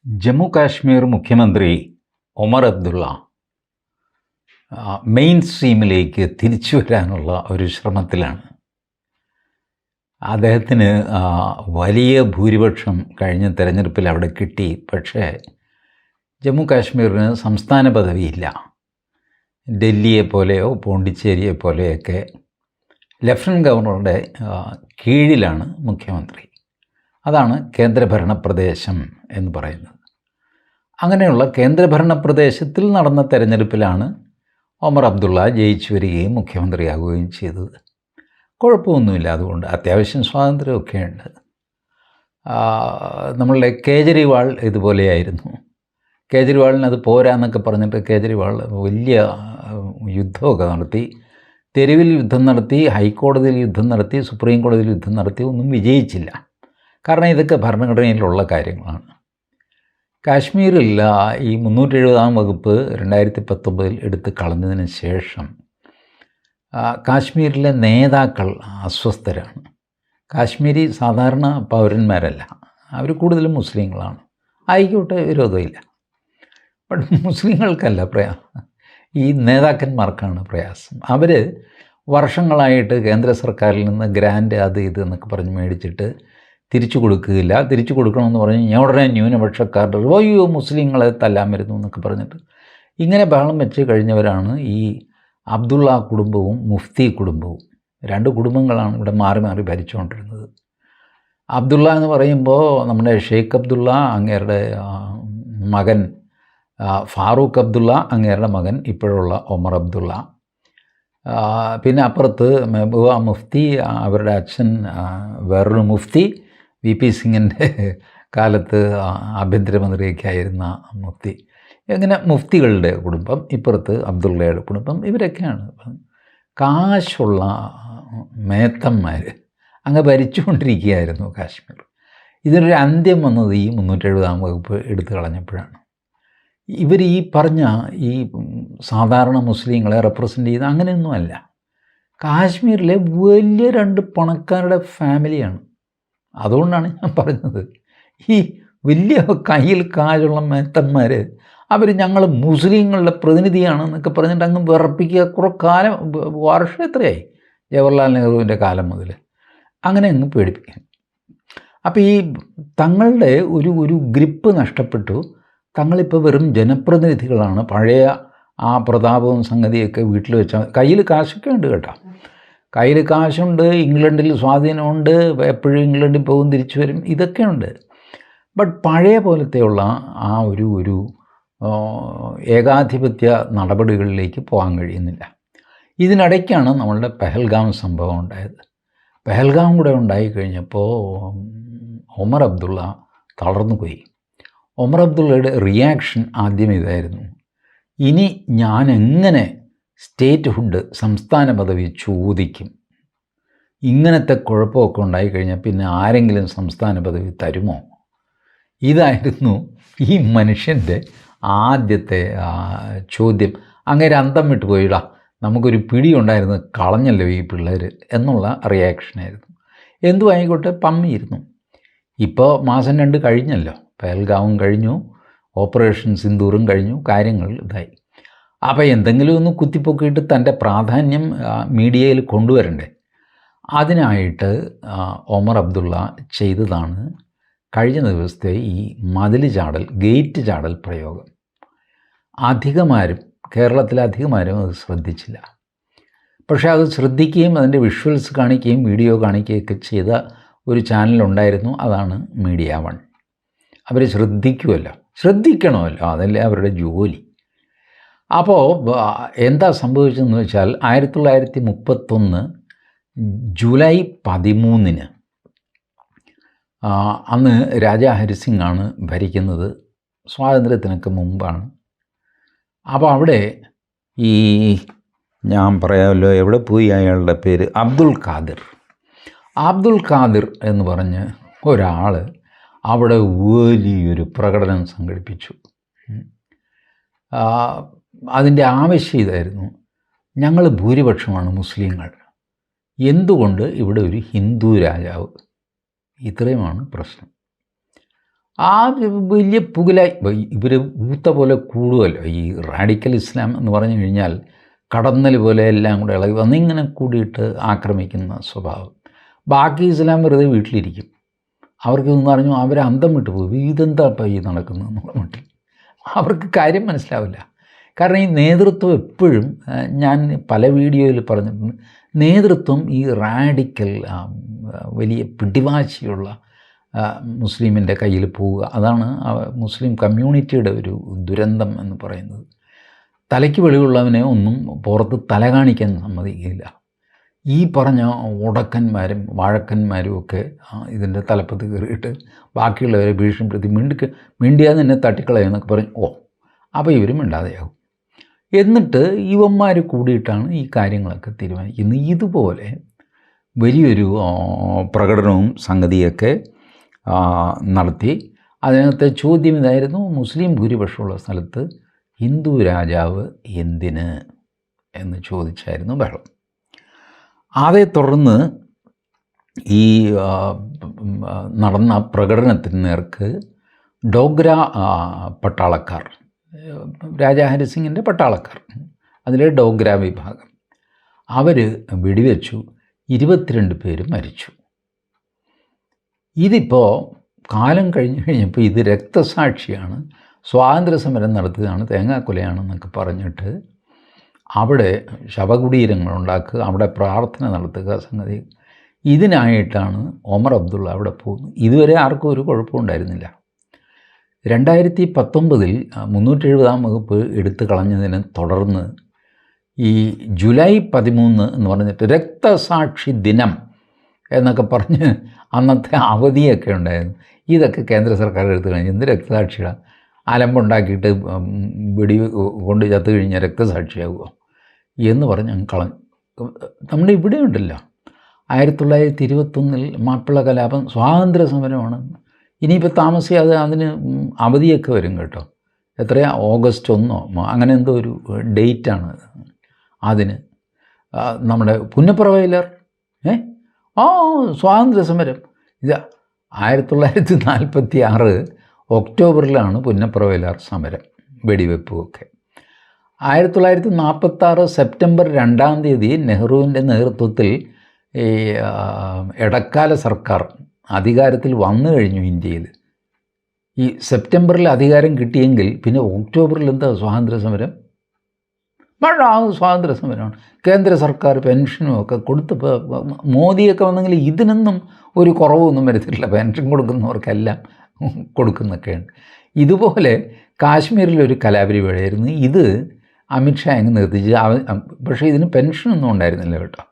ജമ്മു കാശ്മീർ മുഖ്യമന്ത്രി ഒമർ അബ്ദുള്ള മെയിൻ സ്ട്രീമിലേക്ക് തിരിച്ചു വരാനുള്ള ഒരു ശ്രമത്തിലാണ്. അദ്ദേഹത്തിന് വലിയ ഭൂരിപക്ഷം കഴിഞ്ഞ തെരഞ്ഞെടുപ്പിൽ അവിടെ കിട്ടി. പക്ഷേ ജമ്മു കാശ്മീരിന് സംസ്ഥാന പദവിയില്ല. ഡൽഹിയെ പോലെയോ പോണ്ടിച്ചേരിയെ പോലെയൊക്കെ ലഫ്റ്റനൻറ്റ് ഗവർണറുടെ കീഴിലാണ് മുഖ്യമന്ത്രി. അതാണ് കേന്ദ്രഭരണ പ്രദേശം എന്ന് പറയുന്നത്. അങ്ങനെയുള്ള കേന്ദ്രഭരണ പ്രദേശത്തിൽ നടന്ന തെരഞ്ഞെടുപ്പിലാണ് ഒമർ അബ്ദുള്ള ജയിച്ചു വരികയും മുഖ്യമന്ത്രിയാവുകയും ചെയ്തത്. കുഴപ്പമൊന്നുമില്ല, അതുകൊണ്ട് അത്യാവശ്യം സ്വാതന്ത്ര്യമൊക്കെ ഉണ്ട്. നമ്മളുടെ കേജ്രിവാൾ ഇതുപോലെയായിരുന്നു. കേജ്രിവാളിന് അത് പോരാന്നൊക്കെ പറഞ്ഞിട്ട് കേജ്രിവാൾ വലിയ യുദ്ധമൊക്കെ നടത്തി, തെരുവിൽ യുദ്ധം നടത്തി, ഹൈക്കോടതിയിൽ യുദ്ധം നടത്തി, സുപ്രീം കോടതിയിൽ യുദ്ധം നടത്തി, ഒന്നും വിജയിച്ചില്ല. കാരണം ഇതൊക്കെ ഭരണഘടനയിലുള്ള കാര്യങ്ങളാണ്. കാശ്മീരിൽ ഈ 370 വകുപ്പ് 2019 എടുത്ത് കളഞ്ഞതിന് ശേഷം കാശ്മീരിലെ നേതാക്കൾ അസ്വസ്ഥരാണ്. കാശ്മീരി സാധാരണ പൗരന്മാരല്ല, അവർ കൂടുതലും മുസ്ലിങ്ങളാണ്. ആയിക്കോട്ടെ, വിരോധമില്ല. ബട്ട് മുസ്ലിങ്ങൾക്കല്ല പ്രയാസം, ഈ നേതാക്കന്മാർക്കാണ് പ്രയാസം. അവർ വർഷങ്ങളായിട്ട് കേന്ദ്ര സർക്കാരിൽ നിന്ന് ഗ്രാൻഡ് അത് ഇത് എന്നൊക്കെ പറഞ്ഞ് മേടിച്ചിട്ട് തിരിച്ചു കൊടുക്കുകയില്ല. തിരിച്ചു കൊടുക്കണമെന്ന് പറഞ്ഞ് ഉടനെ ന്യൂനപക്ഷക്കാരുടെ അയ്യോ മുസ്ലിങ്ങളെ തല്ലാൻ വരുന്നു എന്നൊക്കെ പറഞ്ഞിട്ട് ഇങ്ങനെ ബഹളം വെച്ച് കഴിഞ്ഞവരാണ് ഈ അബ്ദുള്ള കുടുംബവും മുഫ്തി കുടുംബവും. രണ്ട് കുടുംബങ്ങളാണ് ഇവിടെ മാറി മാറി ഭരിച്ചുകൊണ്ടിരുന്നത്. അബ്ദുള്ള എന്ന് പറയുമ്പോൾ നമ്മുടെ ഷെയ്ഖ് അബ്ദുള്ള, അങ്ങേരുടെ മകൻ ഫാറൂഖ് അബ്ദുള്ള, അങ്ങേരുടെ മകൻ ഇപ്പോഴുള്ള ഒമർ അബ്ദുള്ള. പിന്നെ അപ്പുറത്ത് മെഹബൂബ മുഫ്തി, അവരുടെ അച്ഛൻ വേറൊരു മുഫ്തി, വി പി സിംഗിൻ്റെ കാലത്ത് ആഭ്യന്തരമന്ത്രിയൊക്കെ ആയിരുന്ന മുഫ്തി. ഇങ്ങനെ മുഫ്തികളുടെ കുടുംബം, ഇപ്പുറത്ത് അബ്ദുള്ളയുടെ കുടുംബം. ഇവരൊക്കെയാണ് കാശുള്ള മേത്തന്മാർ അങ്ങ് ഭരിച്ചുകൊണ്ടിരിക്കുകയായിരുന്നു കാശ്മീർ. ഇതിനൊരു അന്ത്യം വന്നത് ഈ 370 വകുപ്പ് എടുത്തു കളഞ്ഞപ്പോഴാണ്. ഇവർ ഈ പറഞ്ഞ ഈ സാധാരണ മുസ്ലിങ്ങളെ റെപ്രസെൻ്റ് ചെയ്യുന്ന അങ്ങനെയൊന്നുമല്ല. കാശ്മീരിലെ വലിയ രണ്ട് പണക്കാരുടെ ഫാമിലിയാണ്. അതുകൊണ്ടാണ് ഞാൻ പറഞ്ഞത്, ഈ വലിയ കയ്യിൽ കാശുള്ള മേത്തന്മാർ അവർ ഞങ്ങൾ മുസ്ലിങ്ങളുടെ പ്രതിനിധിയാണെന്നൊക്കെ പറഞ്ഞിട്ട് അങ്ങ് വിറപ്പിക്കുക. കുറേ കാലം, വർഷം എത്രയായി, ജവഹർലാൽ നെഹ്റുവിൻ്റെ കാലം മുതൽ അങ്ങനെ അങ്ങ് പേടിപ്പിക്കുക. അപ്പോൾ ഈ തങ്ങളുടെ ഒരു ഗ്രിപ്പ് നഷ്ടപ്പെട്ടു. തങ്ങളിപ്പോൾ വെറും ജനപ്രതിനിധികളാണ്. പഴയ ആ പ്രതാപവും സംഗതിയൊക്കെ വീട്ടിൽ വെച്ചാൽ കയ്യിൽ കാശൊക്കെ ഉണ്ട് കേട്ടോ, കയ്യിൽ കാശുണ്ട്, ഇംഗ്ലണ്ടിൽ സ്വാധീനമുണ്ട്, എപ്പോഴും ഇംഗ്ലണ്ടിൽ പോകും തിരിച്ചു വരും, ഇതൊക്കെയുണ്ട്. ബട്ട് പഴയ പോലത്തെയുള്ള ആ ഒരു ഏകാധിപത്യ നടപടികളിലേക്ക് പോകാൻ കഴിയുന്നില്ല. ഇതിനിടയ്ക്കാണ് നമ്മളുടെ പെഹൽഗാം സംഭവം ഉണ്ടായത്. പെഹൽഗാം കൂടെ ഉണ്ടായിക്കഴിഞ്ഞപ്പോൾ ഒമർ അബ്ദുള്ള തളർന്നു പോയി. ഒമർ അബ്ദുള്ളയുടെ റിയാക്ഷൻ ആദ്യം ഇതായിരുന്നു, ഇനി ഞാൻ എങ്ങനെ സ്റ്റേറ്റ്ഹുഡ്, സംസ്ഥാന പദവി ചോദിക്കും? ഇങ്ങനത്തെ കുഴപ്പമൊക്കെ ഉണ്ടായിക്കഴിഞ്ഞാൽ പിന്നെ ആരെങ്കിലും സംസ്ഥാന പദവി തരുമോ? ഇതായിരുന്നു ഈ മനുഷ്യൻ്റെ ആദ്യത്തെ ചോദ്യം. അങ്ങേര് അന്തം വിട്ടു പോയിടാ, നമുക്കൊരു പിടി ഉണ്ടായിരുന്നു, കളഞ്ഞല്ലോ ഈ പിള്ളേർ എന്നുള്ള റിയാക്ഷനായിരുന്നു. എന്തു ആയിക്കോട്ടെ, പമ്മിയിരുന്നു. ഇപ്പോൾ മാസം 2 കഴിഞ്ഞല്ലോ, പെഹൽഗാവും കഴിഞ്ഞു, ഓപ്പറേഷൻ സിന്ദൂറും കഴിഞ്ഞു, കാര്യങ്ങൾ ഇതായി. അപ്പോൾ എന്തെങ്കിലും ഒന്ന് കുത്തിപ്പൊക്കിയിട്ട് തൻ്റെ പ്രാധാന്യം മീഡിയയിൽ കൊണ്ടുവരണ്ടേ? അതിനായിട്ട് ഒമർ അബ്ദുള്ള ചെയ്തതാണ് കഴിഞ്ഞ ദിവസത്തെ ഈ മതിൽ ചാടൽ, ഗേറ്റ് ചാടൽ പ്രയോഗം. കേരളത്തിലെ അധികമാരും അത് ശ്രദ്ധിച്ചില്ല. പക്ഷേ അത് ശ്രദ്ധിക്കുകയും അതിൻ്റെ വിഷ്വൽസ് കാണിക്കുകയും വീഡിയോ കാണിക്കുകയൊക്കെ ചെയ്ത ഒരു ചാനലുണ്ടായിരുന്നു, അതാണ് മീഡിയ 1. അവർ ശ്രദ്ധിക്കണമല്ലോ, അതല്ലേ അവരുടെ ജോലി. അപ്പോൾ എന്താ സംഭവിച്ചതെന്ന് വെച്ചാൽ 1931 ജൂലൈ 13 അന്ന് രാജാ ഹരിസിംഗ് ആണ് ഭരിക്കുന്നത്, സ്വാതന്ത്ര്യത്തിനൊക്കെ മുമ്പാണ്. അപ്പോൾ അവിടെ ഈ ഞാൻ പറയാമല്ലോ, എവിടെ പോയി അയാളുടെ പേര്, അബ്ദുൽ ഖാദിർ എന്ന് പറഞ്ഞ് ഒരാൾ അവിടെ വലിയൊരു പ്രകടനം സംഘടിപ്പിച്ചു. അതിൻ്റെ ആവശ്യം ഇതായിരുന്നു, ഞങ്ങൾ ഭൂരിപക്ഷമാണ് മുസ്ലിങ്ങൾ, എന്തുകൊണ്ട് ഇവിടെ ഒരു ഹിന്ദു രാജാവ്? ഇത്രയുമാണ് പ്രശ്നം. ആ വലിയ പുകലായി ഇവർ ഊത്ത പോലെ കൂടുമല്ലോ. ഈ റാഡിക്കൽ ഇസ്ലാം എന്ന് പറഞ്ഞു കഴിഞ്ഞാൽ കടന്നൽ പോലെ എല്ലാം കൂടെ ഇളകി വന്നിങ്ങനെ കൂടിയിട്ട് ആക്രമിക്കുന്ന സ്വഭാവം. ബാക്കി ഇസ്ലാം വെറുതെ വീട്ടിലിരിക്കും. അവർക്ക് എന്ന് പറഞ്ഞു അവർ അന്തം വിട്ടു പോകും. ഇതെന്താ ഇപ്പം ഈ നടക്കുന്നത് എന്നുള്ള മട്ടിൽ അവർക്ക് കാര്യം മനസ്സിലാവില്ല. കാരണം ഈ നേതൃത്വം എപ്പോഴും, ഞാൻ പല വീഡിയോയിൽ പറഞ്ഞിട്ടുണ്ട്, നേതൃത്വം ഈ റാഡിക്കൽ വലിയ പിടിവാശിയുള്ള മുസ്ലിമിൻ്റെ കയ്യിൽ പോവുക. അതാണ് മുസ്ലിം കമ്മ്യൂണിറ്റിയുടെ ഒരു ദുരന്തം എന്ന് പറയുന്നത്. തലയ്ക്ക് വെളിവുള്ളവനെ ഒന്നും പുറത്ത് തല കാണിക്കാൻ സമ്മതിക്കില്ല. ഈ പറഞ്ഞ ഉടക്കന്മാരും വാഴക്കന്മാരും ഒക്കെ ഇതിൻ്റെ തലപ്പത്ത് കയറിയിട്ട് ബാക്കിയുള്ളവരെ ഭീഷണിപ്പെടുത്തി മിണ്ടിയാതെ തന്നെ തട്ടിക്കളയെന്നൊക്കെ പറഞ്ഞു. അപ്പോൾ ഇവർ മിണ്ടാതെയാകും. എന്നിട്ട് ഇവന്മാർ കൂടിയിട്ടാണ് ഈ കാര്യങ്ങളൊക്കെ തീരുമാനിക്കുന്നത്. ഇതുപോലെ വലിയൊരു പ്രകടനവും സംഗതിയൊക്കെ നടത്തി. അതിനകത്തെ ചോദ്യം ഇതായിരുന്നു: മുസ്ലിം ഭൂരിപക്ഷമുള്ള സ്ഥലത്ത് ഹിന്ദു രാജാവ് എന്തിന് എന്ന് ചോദിച്ചായിരുന്നു ബഹളം. അതേ തുടർന്ന് ഈ നടന്ന പ്രകടനത്തിന് നേർക്ക് ഡോഗ്ര പട്ടാളക്കാർ, രാജാ ഹരിസിങ്ങിൻ്റെ പട്ടാളക്കാർ, അതിലെ ഡോഗ്ര വിഭാഗം, അവർ വെടിവെച്ചു. 22 പേര് മരിച്ചു. ഇതിപ്പോൾ കാലം കഴിഞ്ഞപ്പോൾ ഇത് രക്തസാക്ഷിയാണ്, സ്വാതന്ത്ര്യ സമരം നടത്തുകയാണ്, തേങ്ങാക്കൊലയാണെന്നൊക്കെ പറഞ്ഞിട്ട് അവിടെ ശവകുടീരങ്ങളുണ്ടാക്കുക, അവിടെ പ്രാർത്ഥന നടത്തുക സംഗതി. ഇതിനായിട്ടാണ് ഒമർ അബ്ദുള്ള അവിടെ പോകുന്നത്. ഇതുവരെ ആർക്കും ഒരു കുഴപ്പമുണ്ടായിരുന്നില്ല. 2019 370-ാം വകുപ്പ് എടുത്തു കളഞ്ഞതിനെ തുടർന്ന് ഈ ജൂലൈ 13 എന്ന് പറഞ്ഞിട്ട് രക്തസാക്ഷി ദിനം എന്നൊക്കെ പറഞ്ഞ് അന്നത്തെ അവധിയൊക്കെ ഉണ്ടായിരുന്നു. ഇതൊക്കെ കേന്ദ്ര സർക്കാർ എടുത്തു കഴിഞ്ഞ് എന്ത് രക്തസാക്ഷിയാണ്? അലമ്പുണ്ടാക്കിയിട്ട് വെടി കൊണ്ട് ചത്തു കഴിഞ്ഞാൽ രക്തസാക്ഷിയാകുമോ എന്ന് പറഞ്ഞ് കളഞ്ഞു. നമ്മുടെ ഇവിടെ ഉണ്ടല്ലോ 1921 മാപ്പിള കലാപം സ്വാതന്ത്ര്യ സമരമാണ്. ഇനിയിപ്പോൾ താമസിയാതെ അതിന് അവധിയൊക്കെ വരും കേട്ടോ. എത്രയാ, August 1 അങ്ങനെ എന്തോ ഒരു ഡേറ്റാണ് അതിന്. നമ്മുടെ പുന്നപ്ര വയലാർ സ്വാതന്ത്ര്യ സമരം ഇത് 1946 ഒക്ടോബറിലാണ് പുന്നപ്ര വയലാർ സമരം, വെടിവെപ്പുമൊക്കെ. 1946 സെപ്റ്റംബർ 2-ാം തീയതി നെഹ്റുവിൻ്റെ നേതൃത്വത്തിൽ ഈ ഇടക്കാല സർക്കാർ അധികാരത്തിൽ വന്നു കഴിഞ്ഞു ഇന്ത്യയിൽ. ഈ സെപ്റ്റംബറിൽ അധികാരം കിട്ടിയെങ്കിൽ പിന്നെ ഒക്ടോബറിൽ എന്താ സ്വാതന്ത്ര്യ സമരം? സ്വാതന്ത്ര്യ സമരമാണ്. കേന്ദ്ര സർക്കാർ പെൻഷനും ഒക്കെ കൊടുത്തപ്പോൾ മോദിയൊക്കെ വന്നെങ്കിൽ ഇതിനൊന്നും ഒരു കുറവൊന്നും വരുത്തില്ല. പെൻഷൻ കൊടുക്കുന്നവർക്കെല്ലാം കൊടുക്കുന്നൊക്കെയാണ്. ഇതുപോലെ കാശ്മീരിലൊരു കലാപരിപാടിയായിരുന്നു. ഇത് അമിത്ഷാ അങ്ങ് നിർത്തിച്ച്. പക്ഷേ ഇതിന് പെൻഷനൊന്നും ഉണ്ടായിരുന്നില്ല കേട്ടോ.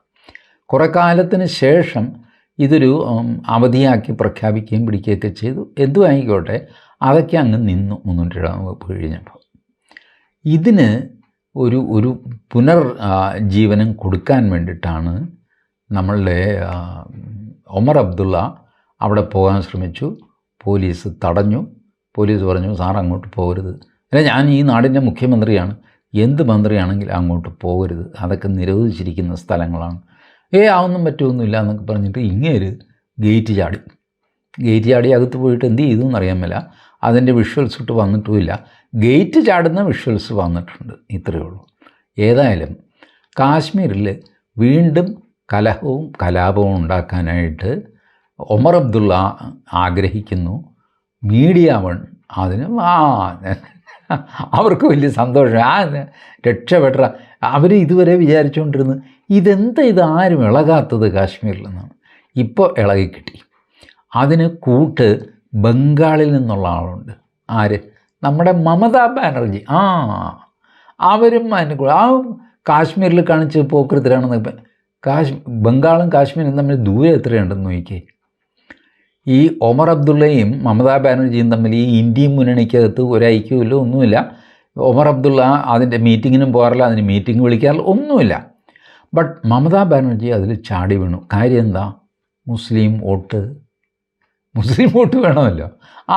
കുറേ കാലത്തിന് ശേഷം ഇതൊരു അവധിയാക്കി പ്രഖ്യാപിക്കുകയും പിടിക്കുകയൊക്കെ ചെയ്തു. എന്തും ആയിക്കോട്ടെ, അതൊക്കെ അങ്ങ് നിന്നു 307-ാം വകുപ്പ് കഴിഞ്ഞപ്പോൾ. ഇതിന് ഒരു പുനർജീവനം കൊടുക്കാൻ വേണ്ടിയിട്ടാണ് നമ്മളുടെ ഒമർ അബ്ദുള്ള അവിടെ പോകാൻ ശ്രമിച്ചു. പോലീസ് തടഞ്ഞു. പോലീസ് പറഞ്ഞു, സാർ അങ്ങോട്ട് പോകരുത്. അല്ല, ഞാൻ ഈ നാടിൻ്റെ മുഖ്യമന്ത്രിയാണ്, എന്ത് മന്ത്രിയാണെങ്കിലും അങ്ങോട്ട് പോകരുത്, അതൊക്കെ നിരോധിച്ചിരിക്കുന്ന സ്ഥലങ്ങളാണ്. ആവൊന്നും പറ്റുമൊന്നുമില്ല എന്നൊക്കെ പറഞ്ഞിട്ട് ഇങ്ങേര് ഗേറ്റ് ചാടി അകത്ത് പോയിട്ട് എന്ത് ചെയ്തു എന്നറിയാൻ മേല. അതിൻ്റെ വിഷ്വൽസ് ഇട്ട് വന്നിട്ടുമില്ല. ഗേറ്റ് ചാടുന്ന വിഷ്വൽസ് വന്നിട്ടുണ്ട്, ഇത്രയേ ഉള്ളൂ. ഏതായാലും കാശ്മീരിൽ വീണ്ടും കലഹവും കലാപവും ഉണ്ടാക്കാനായിട്ട് ഒമർ അബ്ദുള്ള ആഗ്രഹിക്കുന്നു. മീഡിയ വൺ അതിന് അവർക്ക് വലിയ സന്തോഷം. രക്ഷപ്പെട്ട അവർ ഇതുവരെ വിചാരിച്ചുകൊണ്ടിരുന്നു ഇതെന്താ ഇത് ആരും ഇളകാത്തത് കാശ്മീരിൽ നിന്നാണ്. ഇപ്പോൾ ഇളകിക്കിട്ടി. അതിന് കൂട്ട് ബംഗാളിൽ നിന്നുള്ള ആളുണ്ട്. ആര്? നമ്മുടെ മമതാ ബാനർജി. അവരും കാശ്മീരിൽ കാണിച്ച് പോക്കൃത്തിലാണെന്ന്. ബംഗാളും കാശ്മീരും തമ്മിൽ ദൂരം എത്രയുണ്ടെന്ന് നോക്കിയേ. ഈ ഒമർ അബ്ദുള്ളയും മമതാ ബാനർജിയും തമ്മിൽ ഈ ഇന്ത്യൻ മുന്നണിക്കകത്ത് ഒരു ഐക്യമില്ല, ഒന്നുമില്ല. ഒമർ അബ്ദുള്ള അതിൻ്റെ മീറ്റിങ്ങിനും പോകാറില്ല, അതിന് മീറ്റിംഗ് വിളിക്കാറില്ല, ഒന്നുമില്ല. ബട്ട് മമതാ ബാനർജി അതിൽ ചാടി വീണു. കാര്യം എന്താ? മുസ്ലിം വോട്ട് വേണമല്ലോ.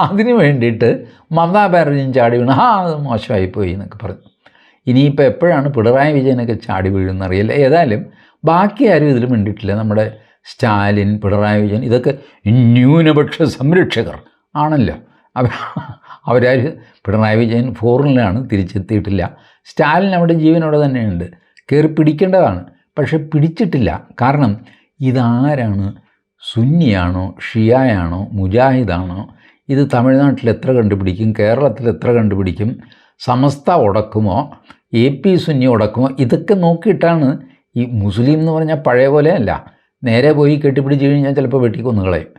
അതിന് വേണ്ടിയിട്ട് മമതാ ബാനർജിയും ചാടി വീണു. അത് മോശമായിപ്പോയി എന്നൊക്കെ പറഞ്ഞു. ഇനിയിപ്പോൾ എപ്പോഴാണ് പിണറായി വിജയനൊക്കെ ചാടി വീഴുന്നറിയില്ല. ഏതായാലും ബാക്കി ആരും ഇതിൽ മിണ്ടിയിട്ടില്ല. നമ്മുടെ സ്റ്റാലിൻ, പിണറായി വിജയൻ ഇതൊക്കെ ന്യൂനപക്ഷ സംരക്ഷകർ ആണല്ലോ. അവരാർ പിണറായി വിജയൻ ഫോറിനിലാണ്, തിരിച്ചെത്തിയിട്ടില്ല. സ്റ്റാലിൻ അവിടെ ജീവനോടെ തന്നെയുണ്ട്. കയറി പിടിക്കേണ്ടതാണ്, പക്ഷെ പിടിച്ചിട്ടില്ല. കാരണം ഇതാരാണ്? സുന്നിയാണോ, ഷിയായാണോ, മുജാഹിദാണോ? ഇത് തമിഴ്നാട്ടിൽ എത്ര കണ്ടുപിടിക്കും, കേരളത്തിൽ എത്ര കണ്ടുപിടിക്കും, സമസ്ത ഉടക്കുമോ, AP സുന്നി ഉടക്കുമോ? ഇതൊക്കെ നോക്കിയിട്ടാണ്. ഈ മുസ്ലിം എന്ന് പറഞ്ഞാൽ പഴയ പോലെയല്ല, നേരെ പോയി കെട്ടിപ്പിടിച്ച് കഴിഞ്ഞാൽ ചിലപ്പോൾ വെട്ടിക്കൊന്നുകളയും.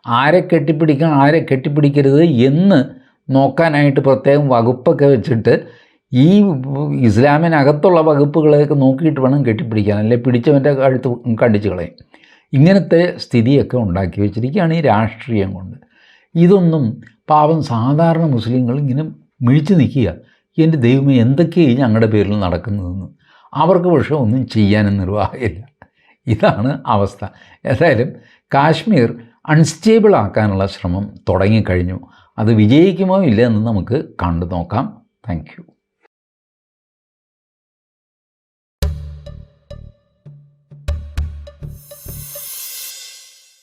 ആരെ കെട്ടിപ്പിടിക്കണം, ആരെ കെട്ടിപ്പിടിക്കരുത് എന്ന് നോക്കാനായിട്ട് പ്രത്യേകം വകുപ്പൊക്കെ വെച്ചിട്ട് ഈ ഇസ്ലാമിനകത്തുള്ള വകുപ്പുകളെയൊക്കെ നോക്കിയിട്ട് വേണം കെട്ടിപ്പിടിക്കാൻ, അല്ലെ പിടിച്ചവൻ്റെ കഴുത്ത് കണ്ടിച്ച് കളയും. ഇങ്ങനത്തെ സ്ഥിതിയൊക്കെ ഉണ്ടാക്കി വെച്ചിരിക്കുകയാണ് ഈ രാഷ്ട്രീയം കൊണ്ട്. ഇതൊന്നും പാവം സാധാരണ മുസ്ലിങ്ങൾ ഇങ്ങനെ മിഴിച്ച് നിൽക്കുക, എൻ്റെ ദൈവമേ എന്തൊക്കെയാണ് ഞങ്ങളുടെ പേരിൽ നടക്കുന്നതെന്ന്. അവർക്ക് പക്ഷേ ഒന്നും ചെയ്യാനും നിർവാഹമില്ല. ഇതാണ് അവസ്ഥ. ഏതായാലും കാശ്മീർ അൺസ്റ്റേബിൾ ആക്കാനുള്ള ശ്രമം തുടങ്ങിക്കഴിഞ്ഞു. അത് വിജയിക്കുമോ ഇല്ല എന്ന് നമുക്ക് കണ്ടു നോക്കാം. Thank you.